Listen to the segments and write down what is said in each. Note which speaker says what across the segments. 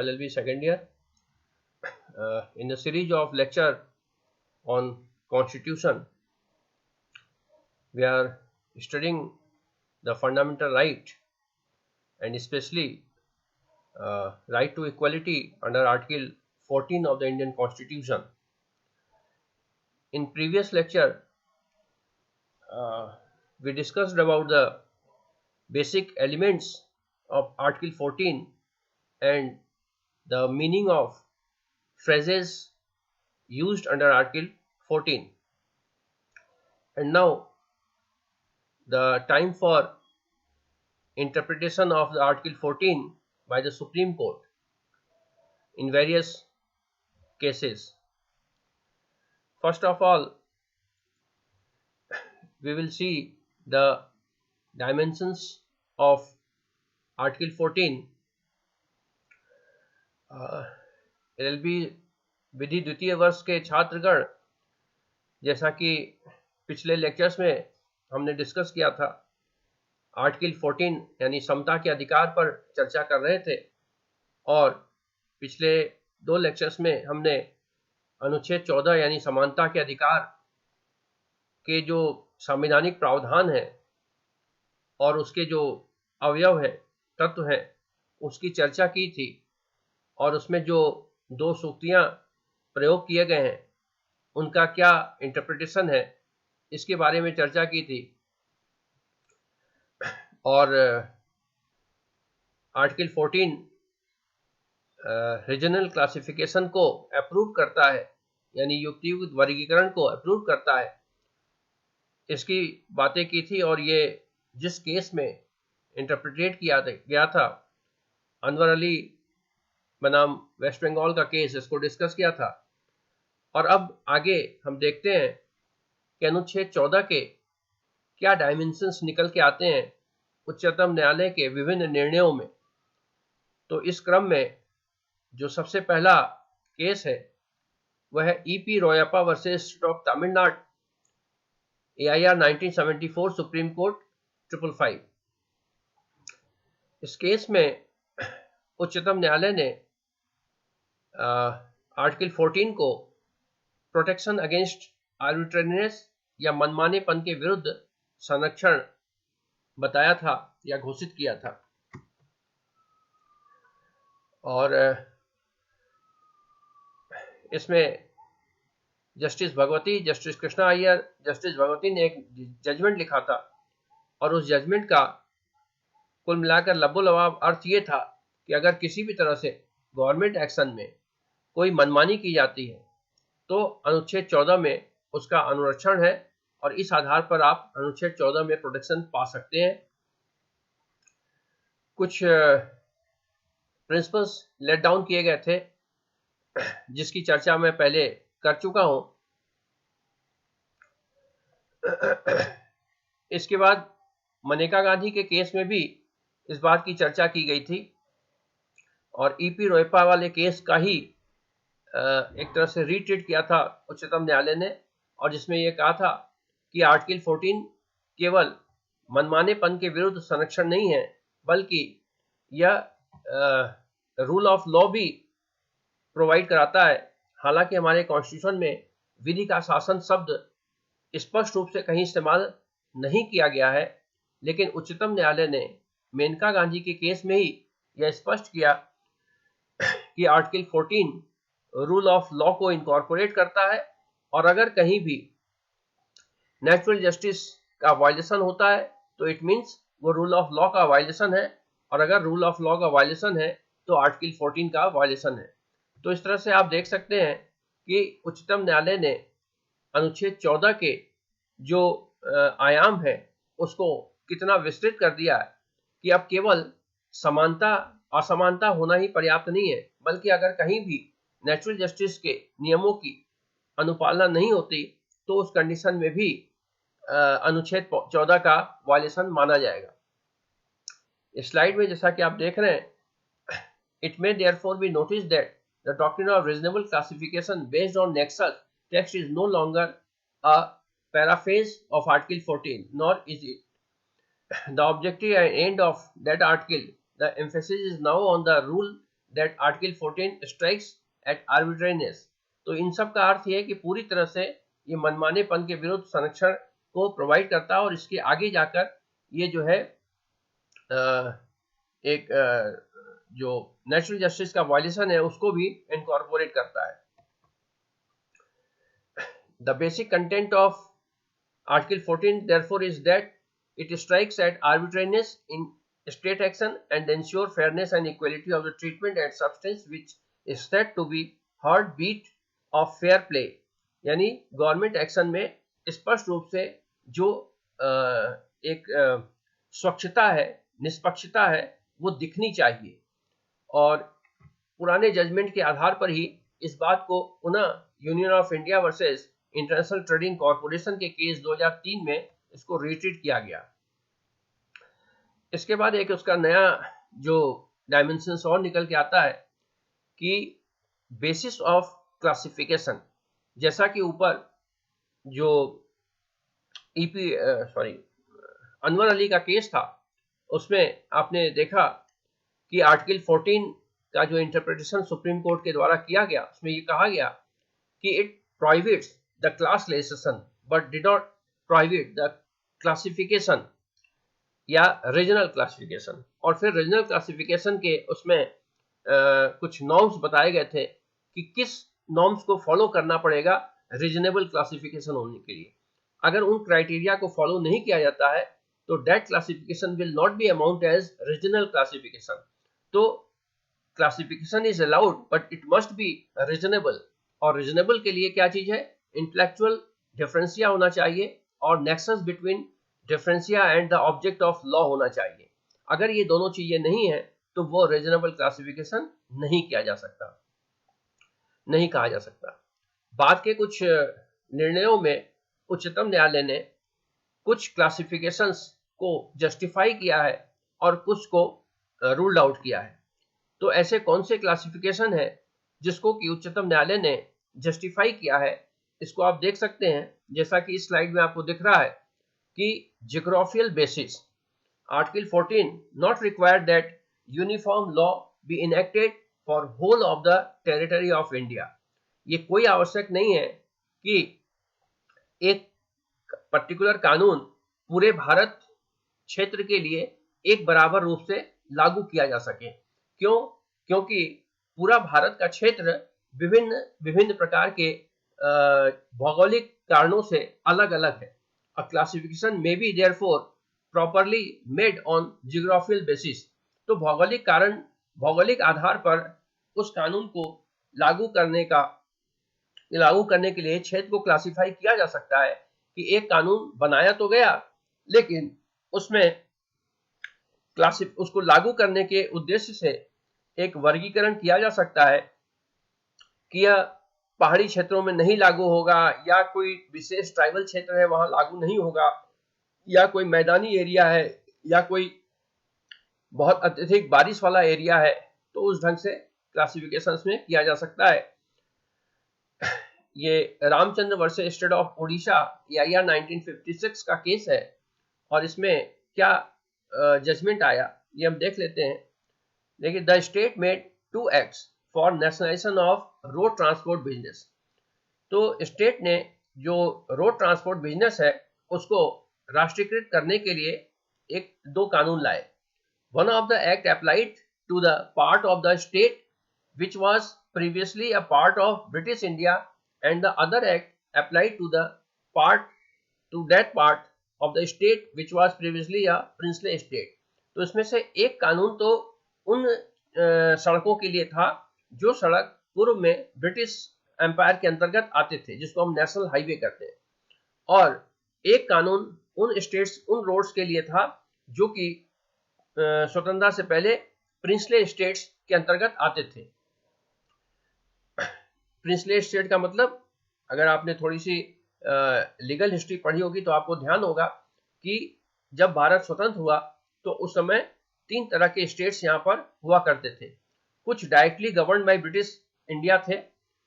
Speaker 1: LLB second year in a series of lecture on constitution. We are studying the fundamental right and especially right to equality under Article 14 of the Indian Constitution. In previous lecture, we discussed about the basic elements of Article 14 and the meaning of phrases used under Article 14. And now the time for interpretation of the Article 14 by the Supreme Court in various cases. First of all, we will see the dimensions of Article 14. LLB विधि द्वितीय वर्ष के छात्रगण, जैसा कि पिछले lectures में हमने discuss किया था, आर्टिकल 14 यानी समता के अधिकार पर चर्चा कर रहे थे और पिछले दो लेक्चर्स में हमने अनुच्छेद 14 यानी समानता के अधिकार के जो संवैधानिक प्रावधान है और उसके जो अवयव है, तत्व हैं, उसकी चर्चा की थी और उसमें जो दो सूक्तियां प्रयोग किए गए हैं उनका क्या इंटरप्रिटेशन है इसके बारे में चर्चा की थी। और आर्टिकल 14 रीजनल क्लासिफिकेशन को अप्रूव करता है, यानी युक्तियुक्त वर्गीकरण को अप्रूव करता है, इसकी बातें की थी। और ये जिस केस में इंटरप्रिटेट किया गया था, अनवर अली बनाम वेस्ट बंगाल का केस, इसको डिस्कस किया था। और अब आगे हम देखते हैं कि अनुच्छेद 14 के क्या डायमेंशंस निकल के आते हैं उच्चतम न्यायालय के विभिन्न निर्णयों में। तो इस क्रम में जो सबसे पहला केस है वह है EP Royappa versus state of Tamil Nadu, AIR 1974, supreme court 555। इस केस में उच्चतम न्यायालय ने आर्टिकल 14 को प्रोटेक्शन अगेंस्ट आर्बिट्रेरीनेस या मनमानेपन के विरुद्ध संरक्षण बताया था या घोषित किया था। और इसमें justice Bhagwati, justice Krishna Iyer, justice Bhagwati ने एक जजमेंट लिखा था और उस जजमेंट का कुल मिलाकर लबोलबाब अर्थ ये था कि अगर किसी भी तरह से गवर्नमेंट एक्शन में कोई मनमानी की जाती है तो अनुच्छेद 14 में उसका अनुरक्षण है और इस आधार पर आप अनुच्छेद 14 में प्रोटेक्शन पा सकते हैं। कुछ प्रिंसिपल्स लेट डाउन किए गए थे जिसकी चर्चा मैं पहले कर चुका हूं। इसके बाद मनेका गांधी के केस में भी इस बात की चर्चा की गई थी और ईपी रोयप्पा वाले केस का ही एक तरह से रीट्रीट किया था उच्चतम न्यायालय ने, और जिसमें यह कहा था कि आर्टिकल 14 केवल मनमानेपन के विरुद्ध संरक्षण नहीं है बल्कि यह रूल ऑफ लॉ भी प्रोवाइड कराता है। हालांकि हमारे कॉन्स्टिट्यूशन में विधि का शासन शब्द स्पष्ट रूप से कहीं इस्तेमाल नहीं किया गया है, लेकिन उच्चतम न्यायालय ने मेनका गांधी के केस में ही यह स्पष्ट किया कि आर्टिकल 14 रूल ऑफ लॉ को इनकॉर्पोरेट करता है और अगर कहीं भी नेचुरल जस्टिस का वायलेशन होता है तो इट मीन्स वो रूल ऑफ लॉ का वायलेशन है, और अगर रूल ऑफ लॉ का वायलेशन है तो आर्टिकल 14 का वायलेशन है। तो इस तरह से आप देख सकते हैं कि उच्चतम न्यायालय ने अनुच्छेद 14 के जो आयाम है उसको कितना विस्तृत कर दिया है कि अब केवल समानता असमानता होना ही पर्याप्त नहीं है, बल्कि अगर कहीं भी नेचुरल जस्टिस के नियमों की अनुपालना नहीं होती तो उस कंडीशन में भी अनुच्छेद 14 का वायलेशन माना जाएगा। इस स्लाइड में जैसा कि आप देख रहे हैं, it may therefore be notice that the doctrine of reasonable classification based on nexus text is no longer a paraphrase of Article 14, nor is it the objective and end of that article. The emphasis is now on the rule that Article 14 strikes at arbitrariness। तो इन सब का अर्थ ये है कि पूरी तरह से ये मनमानेपन के विरुद्ध संरक्षण को प्रोवाइड करता है और इसके आगे जाकर ये जो है एक जो नेचुरल जस्टिस का वायलेशन है उसको भी इनकॉर्पोरेट करता है। The basic content of Article 14 therefore is that it strikes at arbitrariness in state action and ensure fairness and equality of the treatment and substance which is said to be heartbeat of fair play। यानी government action में स्पष्ट रूप से जो एक स्वच्छता है, निष्पक्षता है, वो दिखनी चाहिए और पुराने जजमेंट के आधार पर ही इस बात को पुनः union of India versus international trading corporation के केस 2003 में इसको रिट्रीट किया गया। इसके बाद एक उसका नया जो डायमेंशंस और निकल के आता है कि बेसिस ऑफ क्लासिफिकेशन, जैसा कि ऊपर जो अनवर अली का केस था उसमें आपने देखा कि आर्टिकल 14 का जो इंटरप्रिटेशन सुप्रीम कोर्ट के द्वारा किया गया उसमें ये कहा गया कि it prohibits the classification but did not prohibit the classification या रीजनल क्लासिफिकेशन। और फिर रीजनल क्लासिफिकेशन के उसमें कुछ नॉर्म्स बताए गए थे कि किस नॉर्म्स को फॉलो करना पड़ेगा रीजनेबल क्लासिफिकेशन होने के लिए। अगर उन क्राइटेरिया को फॉलो नहीं किया जाता है तो that classification will not be amount as regional classification. तो classification is allowed but it must be reasonable, और रीजनेबल के लिए क्या चीज है, इंटेलेक्चुअल डिफरेंशिया होना चाहिए और nexus between differentia and the object of law होना चाहिए। अगर ये दोनों चीजें नहीं है तो वो रीजनेबल क्लासिफिकेशन नहीं किया जा सकता, नहीं कहा जा सकता। बाद के कुछ निर्णयों में उच्चतम न्यायालय ने कुछ क्लासिफिकेशंस को जस्टिफाई किया है और कुछ को रूल्ड आउट किया है। तो ऐसे कौन से क्लासिफिकेशन है जिसको कि उच्चतम न्यायालय ने जस्टिफाई किया है, इसको आप देख सकते हैं जैसा कि इस स्लाइड में आपको दिख रहा है कि geographical basis, article 14 not required that uniform law be enacted for whole of the territory of India. ये कोई आवश्यक नहीं है कि एक पर्टिकुलर कानून पूरे भारत क्षेत्र के लिए एक बराबर रूप से लागू किया जा सके। क्यों? क्योंकि पूरा भारत का क्षेत्र विभिन्न विभिन्न प्रकार के भौगोलिक कारणों से अलग अलग है। A classification may be therefore properly made on geographical basis। तो भौगोलिक आधार पर उस कानून को लागू करने के लिए क्षेत्र को क्लासिफाई किया जा सकता है कि एक कानून बनाया तो गया लेकिन उसमें उसको लागू करने के उद्देश्य से एक वर्गीकरण किया जा सकता है कि यह पहाड़ी क्षेत्रों में नहीं लागू होगा या कोई विशेष ट्राइबल क्षेत्र है वहां लागू नहीं होगा या कोई मैदानी एरिया है या कोई बहुत अत्यधिक बारिश वाला एरिया है, तो उस ढंग से क्लासिफिकेशंस में किया जा सकता है। ये Ramchandra versus state of Odisha EIR 1956 का केस है और इसमें क्या जजमेंट आया ये हम देख लेते हैं। देखिए, the state made 2 acts for nationalisation of road transport business. तो स्टेट ने जो रोड ट्रांसपोर्ट बिजनेस है उसको राष्ट्रीयकृत करने के लिए 2 कानून लाए। One of the act applied to the part of the state which was previously a part of British India and the other act applied to that part of the state which was previously a princely state. तो इसमें से एक कानून तो उन सड़कों के लिए था जो सड़क पूर्व में ब्रिटिश एम्पायर के अंतर्गत आते थे, जिसको हम नेशनल हाईवे कहते हैं, और एक कानून उन रोड्स के लिए था जो कि स्वतंत्रता से पहले प्रिंसली स्टेट्स के अंतर्गत आते थे। प्रिंसली स्टेट का मतलब, अगर आपने थोड़ी सी लीगल हिस्ट्री पढ़ी होगी तो आपको ध्यान होगा कि जब भारत स्वतंत्र हुआ तो उस समय 3 तरह के स्टेट्स यहाँ पर हुआ करते थे। कुछ directly govern by British India थे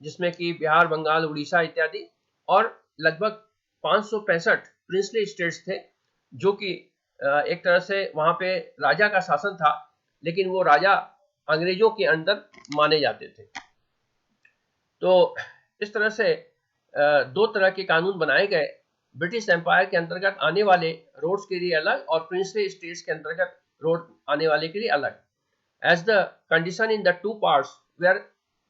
Speaker 1: जिसमें कि बिहार, बंगाल, उड़ीसा इत्यादि, और लगभग 565 प्रिंसली स्टेट्स थे जो कि एक तरह से वहां पे राजा का शासन था, लेकिन वो राजा अंग्रेजों के अंडर माने जाते थे। तो इस तरह से दो तरह के कानून बनाए गए, ब्रिटिश एम्पायर के अंतर्गत आने वाले रोड्स के लिए अलग और प्रिंसली स्टेट्स के अंतर्गत रोड आने वाले के लिए अलग। As the condition in the two parts were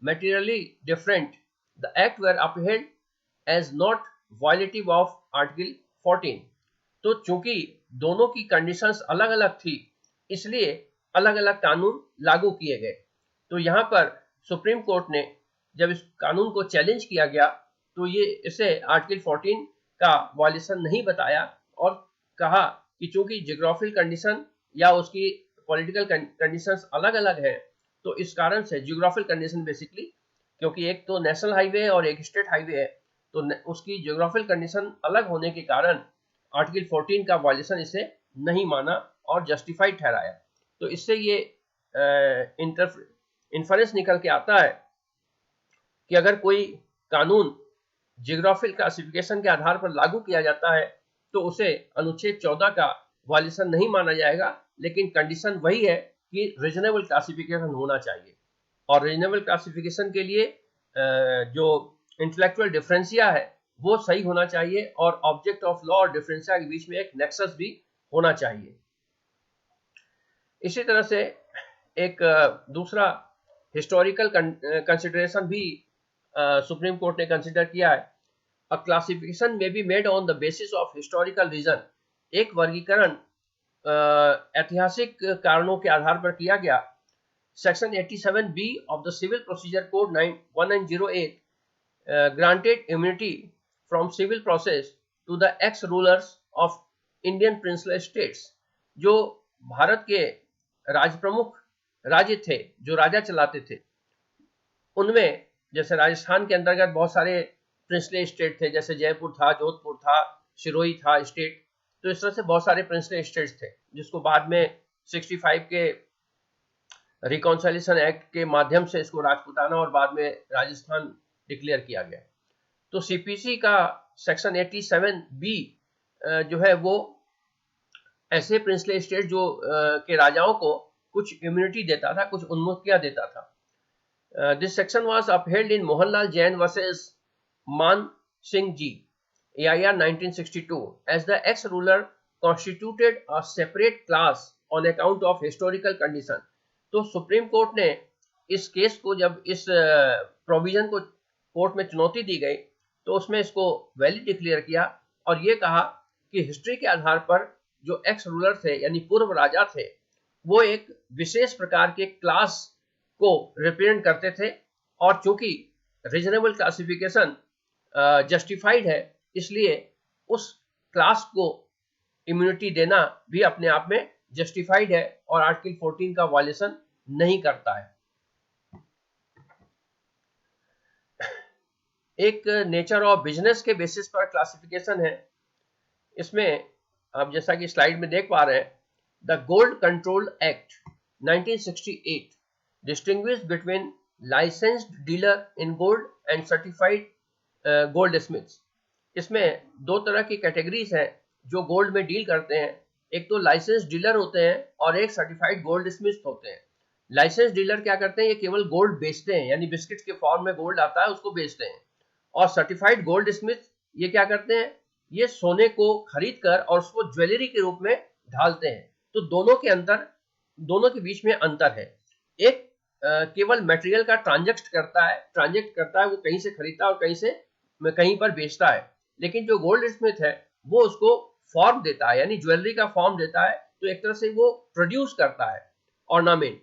Speaker 1: materially different, the act were upheld as not violative of Article 14. तो चूंकि दोनों की कंडीशंस अलग अलग थी, इसलिए अलग अलग कानून लागू किए गए। तो यहाँ पर सुप्रीम कोर्ट ने जब इस कानून को चैलेंज किया गया तो ये इसे आर्टिकल 14 का वायलेशन नहीं बताया और कहा कि चूंकि जियोग्राफिकल कंडीशन या उसकी पॉलिटिकल कंडीशंस अलग अलग है, तो इस कारण से जियोग्राफिकल कंडीशन बेसिकली, क्योंकि एक तो नेशनल हाईवे और एक स्टेट हाईवे है, तो उसकी जियोग्राफिकल कंडीशन अलग होने के कारण आर्टिकल 14 का वायलेशन इसे नहीं माना और जस्टिफाइड ठहराया। तो इससे ये इन्फरेंस निकल के आता है कि अगर कोई कानून जियोग्राफिकल क्लासिफिकेशन के आधार पर लागू किया जाता है तो उसे अनुच्छेद 14 का वायलेशन नहीं माना जाएगा, लेकिन कंडीशन वही है कि रीजनेबल क्लासिफिकेशन होना चाहिए। और रीजनेबल क्लासिफिकेशन के लिए जो इंटेलेक्चुअल डिफरेंशिया है वो सही होना चाहिए और ऑब्जेक्ट ऑफ लॉ और डिफरेंशिया के बीच में एक नेक्सस भी होना चाहिए। इसी तरह से एक दूसरा हिस्टोरिकल कंसिडरेशन भी सुप्रीम कोर्ट ने कंसिडर किया है। A classification may be made on the basis of historical reason. एक वर्गीकरण ऐतिहासिक कारणों के आधार पर किया गया। Section 87B of the civil procedure code 1908 granted immunity from civil process to the ex-rulers of Indian princely states। जो भारत के प्रमुख राज्य थे, जो राजा चलाते थे, उनमें जैसे राजस्थान के अंतर्गत बहुत सारे प्रिंसली स्टेट थे, जैसे जयपुर था, जोधपुर था, सिरोही था स्टेट। तो इस तरह से बहुत सारे प्रिंसली स्टेट्स थे, जिसको बाद में 65 के रिकॉन्सिलिएशन एक्ट के माध्यम से इसको राजपूताना और बाद में राजस्थान डिक्लेयर किया गया। तो सीपीसी का सेक्शन 87B जो है वो ऐसे प्रिंसली स्टेट जो के राजाओं को कुछ इम्यूनिटी देता था, कुछ उन्मुक्तियां देता था। This section was upheld in Mohanlal Jain versus Man Singh Ji, AIR 1962, as the ex-ruler constituted a separate class on account of historical condition। तो सुप्रीम कोर्ट ने इस केस को, जब इस प्रोविजन को कोर्ट में चुनौती दी गई, तो उसमें इसको वैलिड डिक्लेयर किया और ये कहा कि हिस्ट्री के आधार पर जो एक्स रूलर थे यानी पूर्व राजा थे, वो एक विशेष प्रकार के क्लास को रिप्रेजेंट करते थे और चूंकि रीजनेबल क्लासिफिकेशन जस्टिफाइड है, इसलिए उस क्लास को इम्यूनिटी देना भी अपने आप में जस्टिफाइड है और आर्टिकल 14 का वायलेशन नहीं करता है। एक नेचर ऑफ बिजनेस के बेसिस पर क्लासिफिकेशन है। इसमें आप जैसा कि स्लाइड में देख पा रहे हैं, the gold control act 1968 distinguish between licensed dealer in gold and certified goldsmiths। इसमें दो तरह की कैटेगरीज हैं जो गोल्ड में डील करते हैं। एक तो लाइसेंस डीलर होते हैं और एक सर्टिफाइड गोल्ड स्मिथ होते हैं। लाइसेंस डीलर क्या करते हैं, ये केवल गोल्ड बेचते हैं, यानी बिस्किट के फॉर्म में गोल्ड आता है उसको बेचते हैं। और सर्टिफाइड गोल्ड स्मिथ ये क्या करते हैं, ये सोने को खरीद कर और उसको ज्वेलरी के रूप में ढालते हैं। तो दोनों के बीच में अंतर है। एक केवल मटेरियल का ट्रांजैक्ट करता है, वो कहीं से खरीदता है और कहीं पर बेचता है। लेकिन जो गोल्ड स्मिथ है वो उसको फॉर्म देता है, यानी ज्वेलरी का फॉर्म देता है। तो एक तरह से वो प्रोड्यूस करता है ऑर्नामेंट।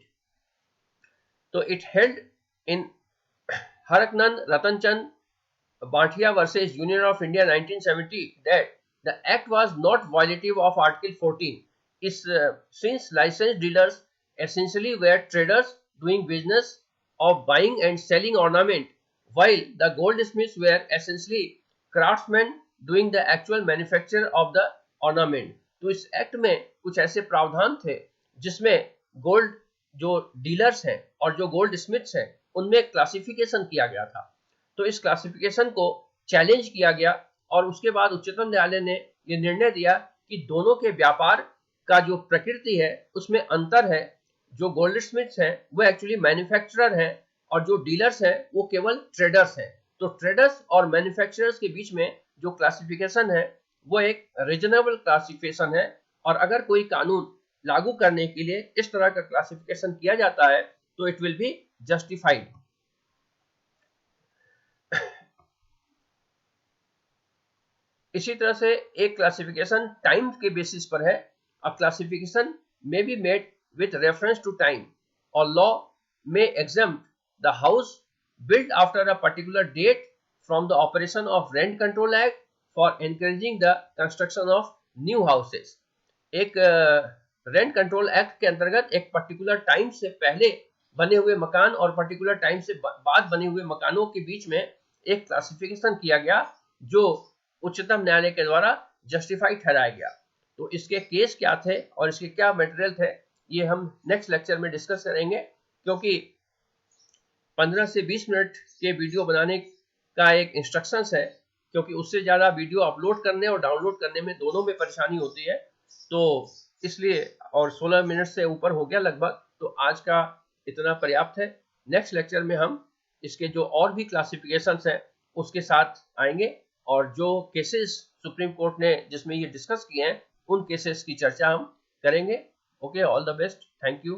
Speaker 1: तो it held in Harakchand Ratanchand Banthia versus union of India 1970 that the act was not violative of article 14 is since licensed dealers essentially were traders doing business of buying and selling ornament, while the goldsmiths were essentially craftsmen doing the actual manufacture of the ornament। तो इस act में कुछ ऐसे प्रावधान थे जिसमें gold जो dealers हैं और जो गोल्ड स्मिथ्स हैं उनमें क्लासिफिकेशन किया गया था। तो इस क्लासिफिकेशन को चैलेंज किया गया और उसके बाद उच्चतम न्यायालय ने यह निर्णय दिया कि दोनों के व्यापार का जो प्रकृति है उसमें अंतर है, जो गोल्ड स्मिथ्स हैं वो एक्चुअली मैन्युफैक्चरर हैं और जो डीलर्स हैं वो केवल ट्रेडर्स हैं। तो ट्रेडर्स और मैन्युफैक्चरर्स के बीच में जो क्लासिफिकेशन है वो एक रीजनेबल क्लासिफिकेशन है, और अगर कोई कानून लागू करने के लिए इस तरह का क्लासिफिकेशन किया जाता है तो इट विल बी जस्टिफाइड। इसी तरह से एक क्लासिफिकेशन टाइम के बेसिस पर है। A classification may be made with reference to time, or law may exempt the house built after a particular date from the operation of Rent Control Act for encouraging the construction of new houses। एक rent control act के अंतर्गत एक particular time से पहले बने हुए मकान और पर्टिकुलर टाइम से बाद बने हुए मकानों के बीच में एक क्लासिफिकेशन किया गया जो उच्चतम न्यायालय के द्वारा जस्टिफाइड ठहराया गया। तो इसके केस क्या थे और इसके क्या मटेरियल थे ये हम नेक्स्ट लेक्चर में डिस्कस करेंगे, क्योंकि 15 से 20 मिनट के वीडियो बनाने का एक इंस्ट्रक्शंस है, क्योंकि उससे ज़्यादा वीडियो अपलोड करने और डाउनलोड करने में दोनों में परेशानी होती है, तो इसलिए, और 16 मिनट से ऊपर हो गया लगभग, तो आज का इतना पर्याप्त है। नेक्स्ट लेक्चर में हम इसके जो और भी क्लासिफिकेशंस हैं उसके साथ आएंगे, और जो केसेस सुप्रीम कोर्ट ने जिसमें ये डिस्कस किए हैं उन केसेस की चर्चा हम करेंगे। Okay, all the best, thank you.